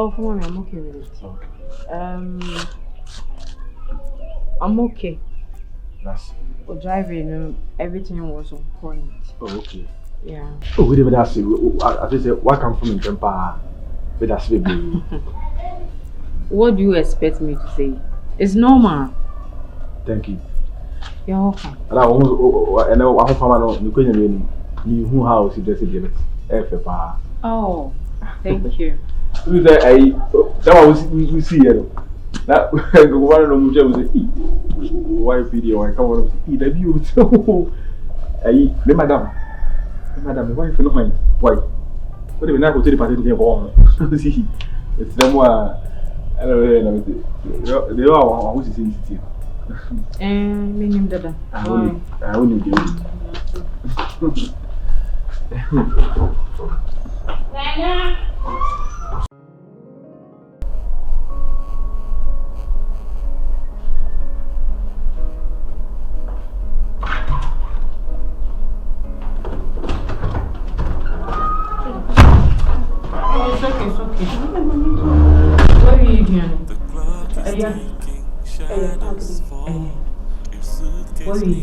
Oh, for mommy, I'm okay with it. Okay. I'm okay. That's For driving, everything was on point. okay. Yeah. Oh, we did that. I just said, what come from in Tempa? But that's baby. What do you expect me to say? It's normal. Thank you. You're welcome. And I almost, and I want to you couldn't mean who house you just did it. Oh, thank you. We say, that was we see it. That one of them was why video I come on the view so the madam the wife no mind why what do we not go to the party to go see it's them I don't know they are who is in city Meaning dada. I only do It's okay. What are you doing? What are you?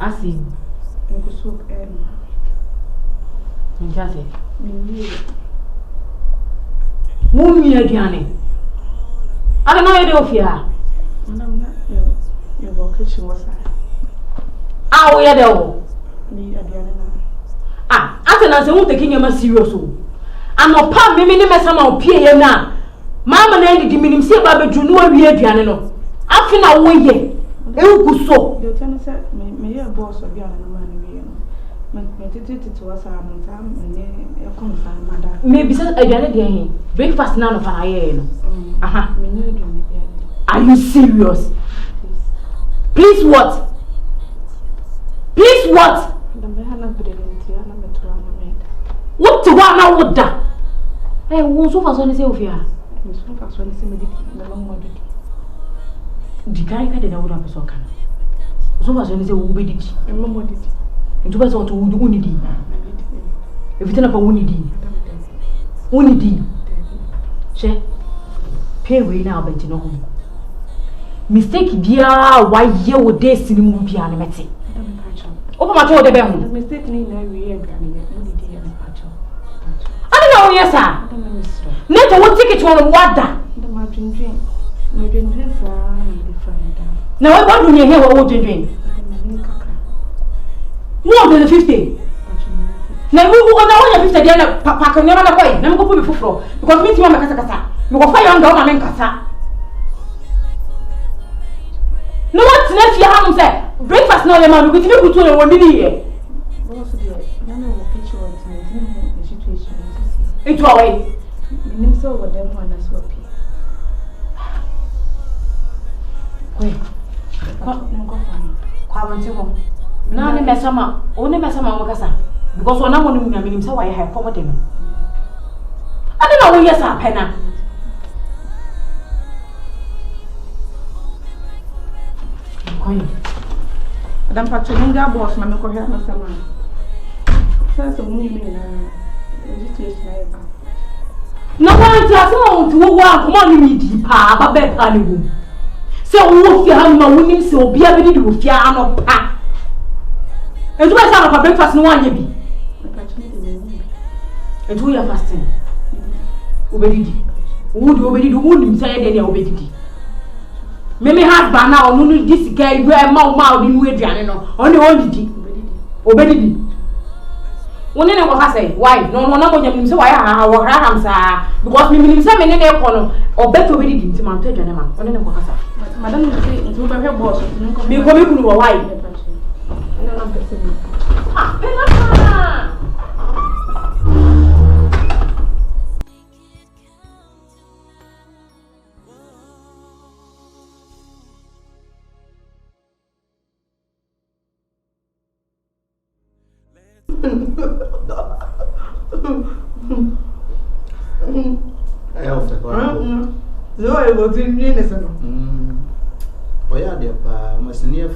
I see. Mummy again. I don't know you do here. Your kitchen was Ah, we are there. Ah, I don't taking you serious. I'm not part me name some of PA now. Mamma Nandy diminim say Baba Juno weird piano. I feel away here. You so. The tenant said, may a boss of your man. To us, maybe says again, breakfast none of an aha. Are you serious? Please what? Please what? What to one now would that? I won't so fast on the Sophia. The guy that I would have so can. So fast on the Ubidi. And to us all to Unidi. If you turn up a Unidi. She pay way now, but you know. Mistake dear, why you would destiny move piano meti. Open my told the bell. Mistake me no we I don't know, yes, sir. Never would take it to one water. The margin drink. No drink for different. Now, what do you hear what drink? More than 50. Now, we will go 50 then Papa can never go. Never go put before because me, Mamma, you will fire on the woman Casa. No one's next year, Ham said. Breakfast no, man, we will go to the 1 million. It's all right. You saw what them one as well. Wait, come Nani mesama, only mesama wakasa. Because one am on him, so I have come with him. I don't know where yes, I penna. Madam Patricia boss, Mamma Coher, my son. First of women, no one tells to walk money deep, but bed honeymoon. So, wolf, you have my winning, so be able to do piano pack. And do I start for breakfast? No one, you and who are fasting? Obedi. Would you obedi? Would you say any obedi? Meme has by now, no, this guy, where Mau in Wedriano, only obedi. One in a say, why? No, no, so I have sir, because me, some in a corner, or better obedi to Mount Tejanema, on a casa. Madame, you her boss, me coming to a wife. No, I was in Venison. Oh, yeah, dear, must near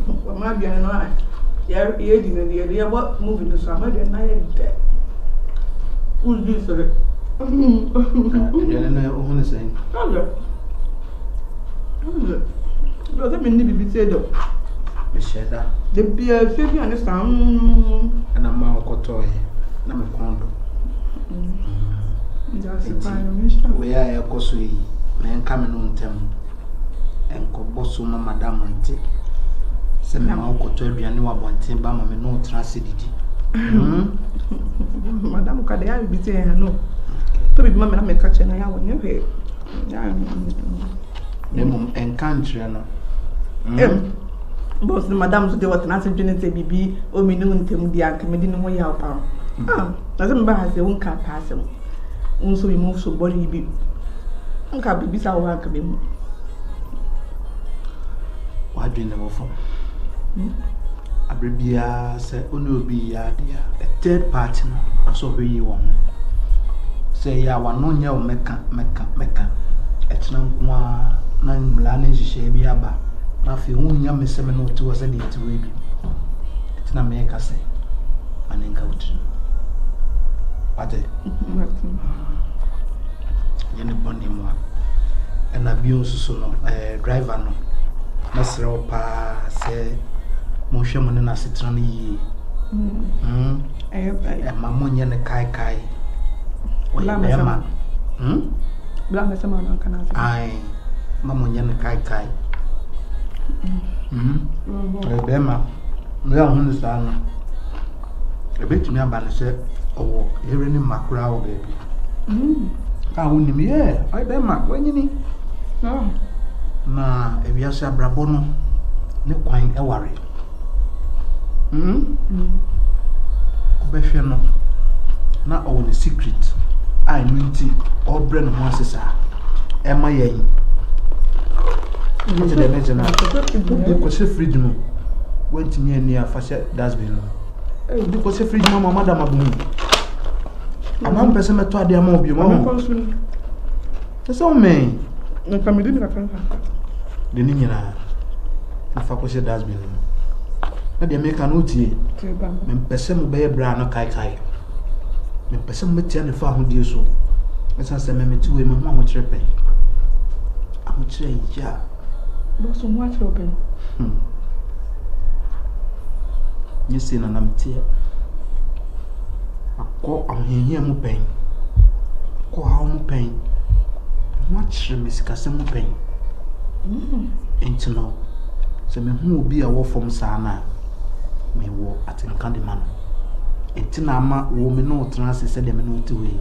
Well, my dear, no, yeah, yeah, what moving to summer, and I had that. Who's this? I don't know what I'm saying. Doesn't mean to be said, though. Michelle, The beer, if you understand, and I'm out of toy. I'm a condo. That's a fine. We are a cosway, man coming on them. And Cobosuma, Madame Monte. Send my uncle to be a new one, Timbama, and no transidity. Madame Cadea will be saying, no. To be mamma, I'm a catcher, and I will never. Nemo and country, Both the madams do what an answer didn't say, BB, or me noon to the committee no way out. Doesn't buy the own car pass him. Also, we move so body be. Uncle be beside our cabin. Why do you never fall? Abribia said, Uno be a third party. I saw who you want. Say, ya one no yell mecca. It's not one landing shabby abba. Nothing who yam 702 was a day to read. It's not make us say, and then go to. What a Yenny more. And abuse driver no. Nasra pa say, Moshaman and Asitrani. Mamon and Kai. Lama. Blanca Samana can I? Aye, Mamon and Kai. Bema, we are on the stand. A bit to me about said, oh, hearing in mackerel, baby. I wouldn't be here. I bema, when you need. No. Na, if you say Brabono, no quite a worry. Obefeno, not all the secret. I knew it all brain once, Emma Yay. What's the mention? You could say freedom. Went to me near Fashet Dasbin. You could say freedom, Madame Abu. A man person met to the amount you want. That's all me. No, come in the Nina. If I could say Dasbin. Let the American Uti. Men person be a brown or kai. Men person met the farm dear so. Let's answer me to him, Mamma Trepe. I'm a trade, yeah. But so much open. You see, and I'm tear. I call on here, more pain. Call how more pain. Much Miss Cassam pain. Ain't you know? So, me who will be a war from Sana. Me war at in Candyman. Ain't Nama woman no trans said them no to way.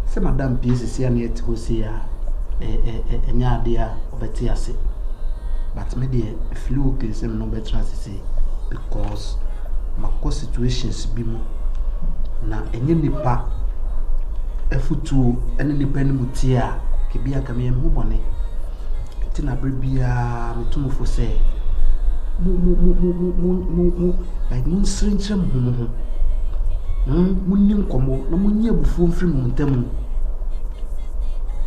Say, Madame Pierce is here near to see her. Enya dia obeti ase but me dey flew okay say no better as say because my situations bi mu na enye nipa efutu ene nipa ni mutia ke bia ka me hu bone ti na brebia mutumfo say mu like mun srinche mu munnim komo na munye bufu mfiri mu ntam.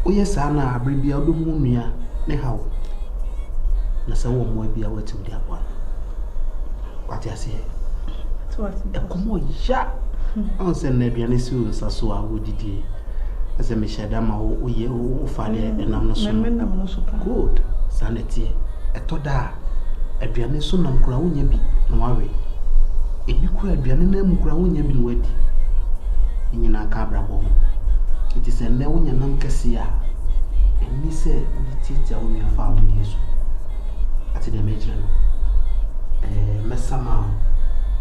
Oye sana abribia odo mu nua ne hawo na se wo mo bia watim dia kwa kwati ase So what? E komo ya on se na aduane si o nsaso a wo didie ase me shada ma wo ye wo fale enam no so Menam no so pa. good sanity e to da aduane so nam kura wo nya bi no wawe ebi kura aduane na mu kura wo nya bi no wadi nyina ka brabo. It is a Leonia Nancasia, and me say, the teacher only a farm years at the major. Messama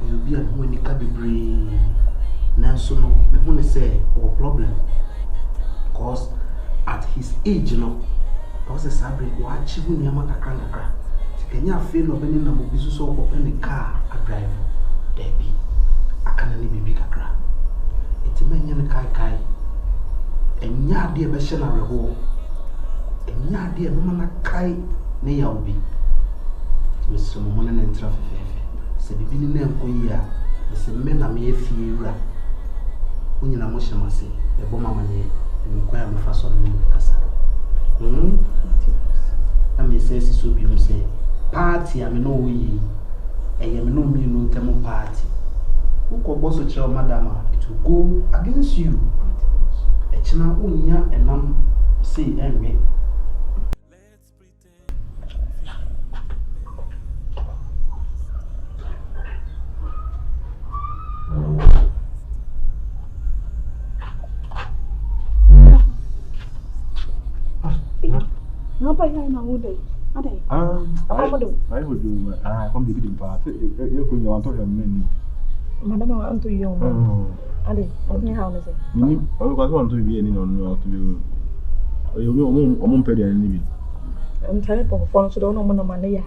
will be at when you can be brave. Now, so no, me want to say, or problem. Cause at his age, you know, I was a sabre watching Yamaka Kanaka. Can you feel of any number of business or open the car I drive? Debbie, I can't only be bigger crap. It's a man in the kai. Enya de be shena reho enya de no mana kai ne ya obi meso mo na ntra fefefe se bibi ni na enkoyi a se me na me afiewura onyina mo hyemase e bo mama ne enkoya me fa so no kasa na me se si so bi mo se party a me no we me no me no ntemo party. Who ko boss o madam it will go against you. Echina unya enam say enwe. No, but I know they. Are they? I would do. Come to the part. You could want to have many. Madam, I want to you. Are they? How is it? I want to be any on to you. You won't pay any. I'm tired of phone, so don't know no money.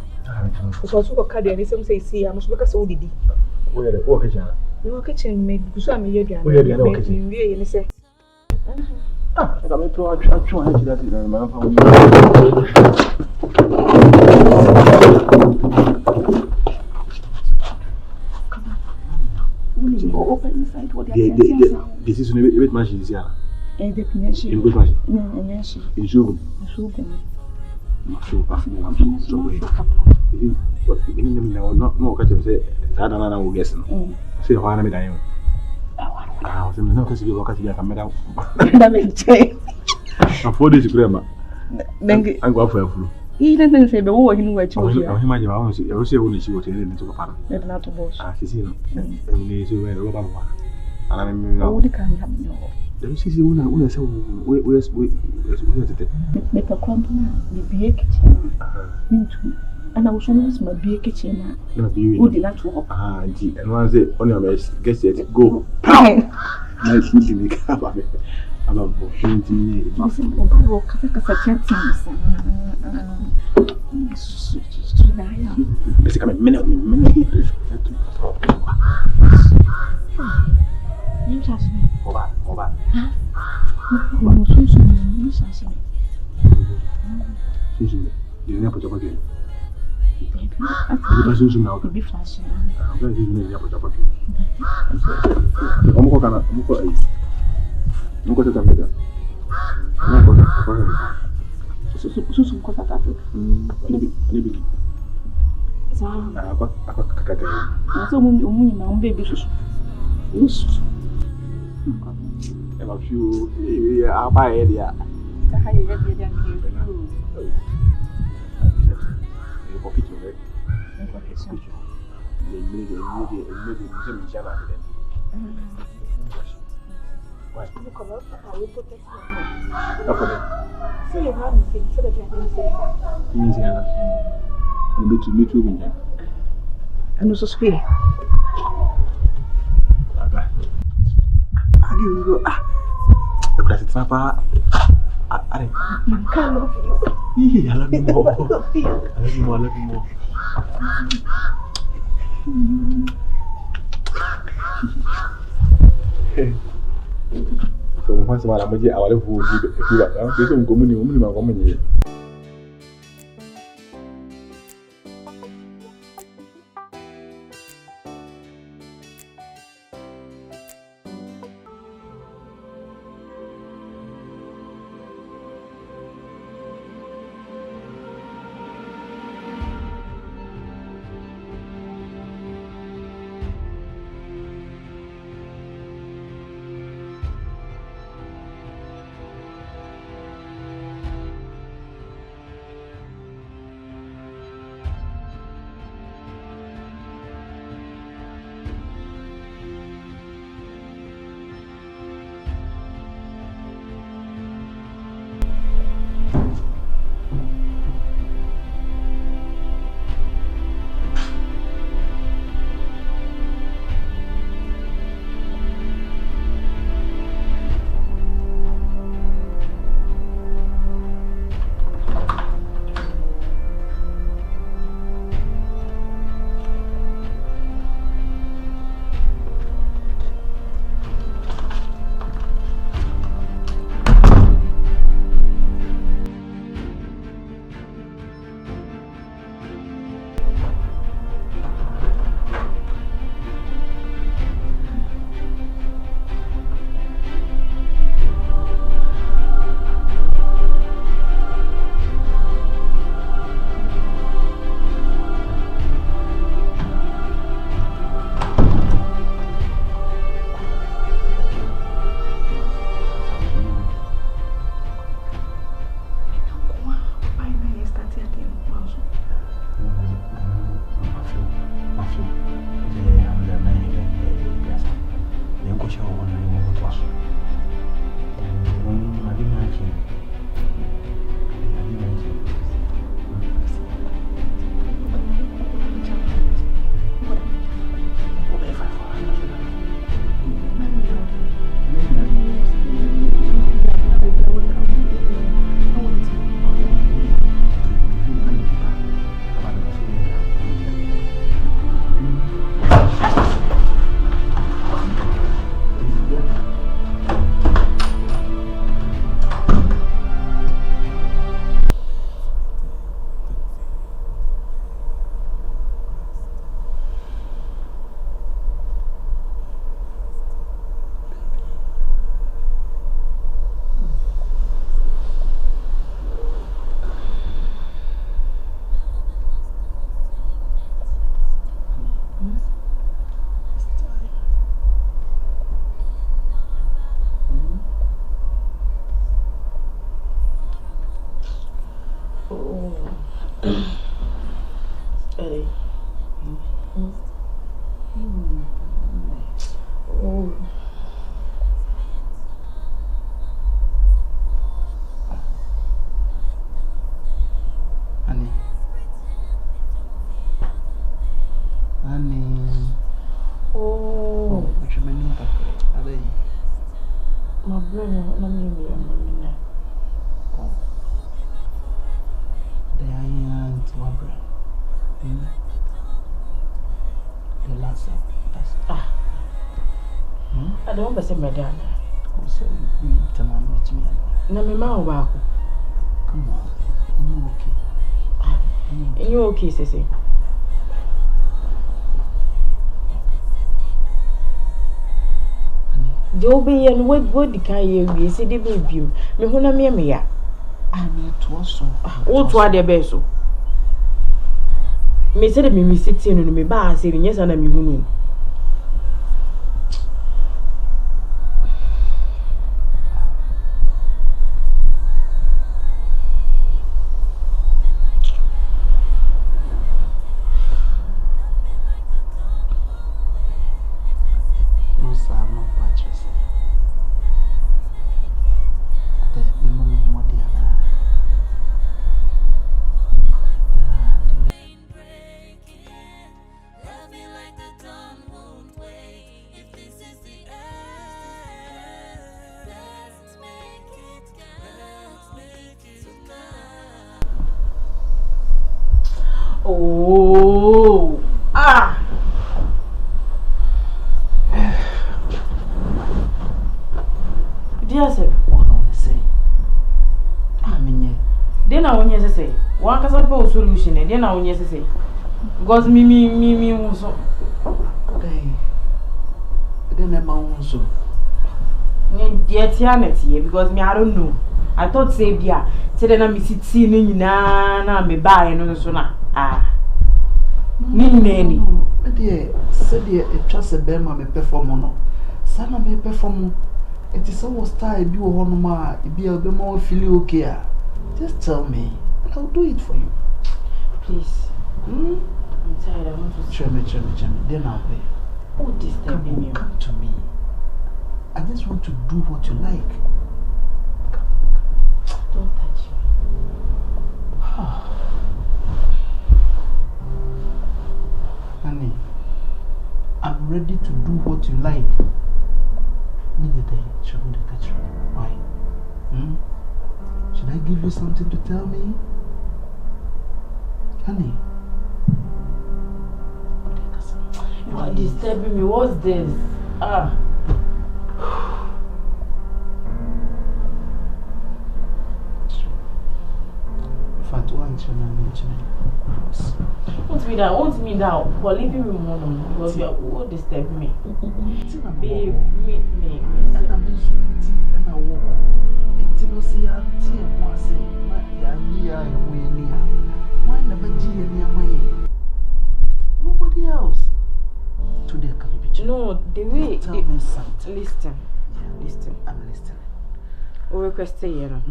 So I took a card and some say, I must look as old. Where the work is. Your kitchen made Gusam, you're kitchen. Really say. I'm trying to that in my phone. Open inside what they this is a bit machine. And the pinch in good machine. Yes, In Zoom. No, catch him say, I don't know, guessing. Say, why am I dying? I was in the notice you look at your camera. that makes sense. I'm 4 days grammar. Then I go for a flu. he doesn't say, but what you know what you imagine I was say only she was into a park. never not to boss. She's in. And they say, where the rubber one. And I mean, How would it come up? No. Then she said, where's it? Make a company, the beer kitchen. Me too. And I was always my beer kitchen. No, be Who did not walk? And one say, on your best, guess it, go. Pine. Nice to make up of it. About 20 years. Nothing about Café. It's coming minute. You trust me. Over. No, you trust me. Susan, you never put up again. You Susan now. be flashing. I'm going to use the apple again. I'm going to tell you. Susan, what I got. So, my baby. And a few, I'll buy it. Yeah. How you get your young Pocket, right? They made it. Why? So you have me so that I didn't say. Louisiana. And me too. And also speak. I give you the class papa. I love you. I love you more. I love you more. So once I'm going to our food, if you are going to go, Bueno, no me envía, mamá. The iron to Abra. The last. Ah. I don't want to say madam. Also, you tell me. No, my mom. Come on. You okay? You okay, Sissy? Joby and what the kind you see the baby? Me who na me ya. I need to also. Oh, to the beso. Me said me sitting in me bar saying yes, and I'm you. Oh, dear sir, what I want to say? I mean, then I want you to say, one can suppose solution, and then I want you to say, because me, also. Okay, then I'm also. Dear Tianet, because me, I don't know. I thought, say, dear, said that I'm sitting na me buy and so na. Nini. Dear, said dear, a trust a bema me perform no. Sana me perform. It is so style do on ma, it be a bit more feel okay. Just tell me, and I'll do it for you. Please. I'm tired. I want to. Show me. Then I'll pay. Oh, disturbing me. Come to me. I just want to do what you like. Don't touch me. Honey, I'm ready to do what you like. Me the day, show me the catch. Why? Should I give you something to tell me? Honey. You are disturbing me. What's this? Want me down for leaving me alone because you are disturbing me. Babe, meet me. And I'm in sweetie and I walk. And Timo say, Timo say, why never near my nobody else? Today can be. No, the way. Tell me something. Listen. Yeah. Listen. I'm listening. O request here.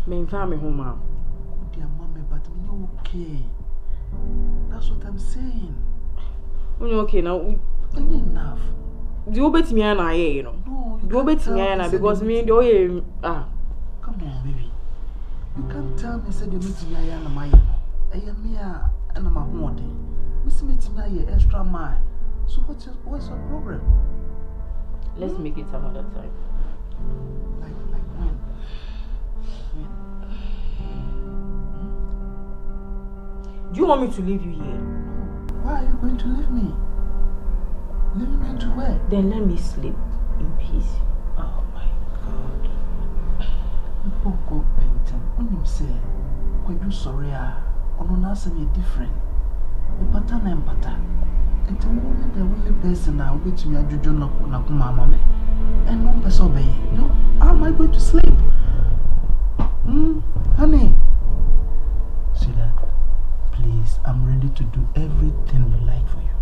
Me family home now. Dear mommy, but me okay. That's what I'm saying. When you okay now? Enough. Do you bet me and I, you know? No, you do bet me and I because me and you come on, baby. You can't tell me say you meet me and my and I'm a home. Miss me extra mile. So what's your problem? Let's make it some other time. Like when? Do you want me to leave you here? Why are you going to leave me? Leave me to where? Then let me sleep in peace. Oh my God. You go painting. When you say, when you sorry, on answer me different. The pattern and pattern. And the only person I will be to me, I do not mama. And no person obey. No, how am I going to sleep? Honey. See that? Please, I'm ready to do everything you like for you.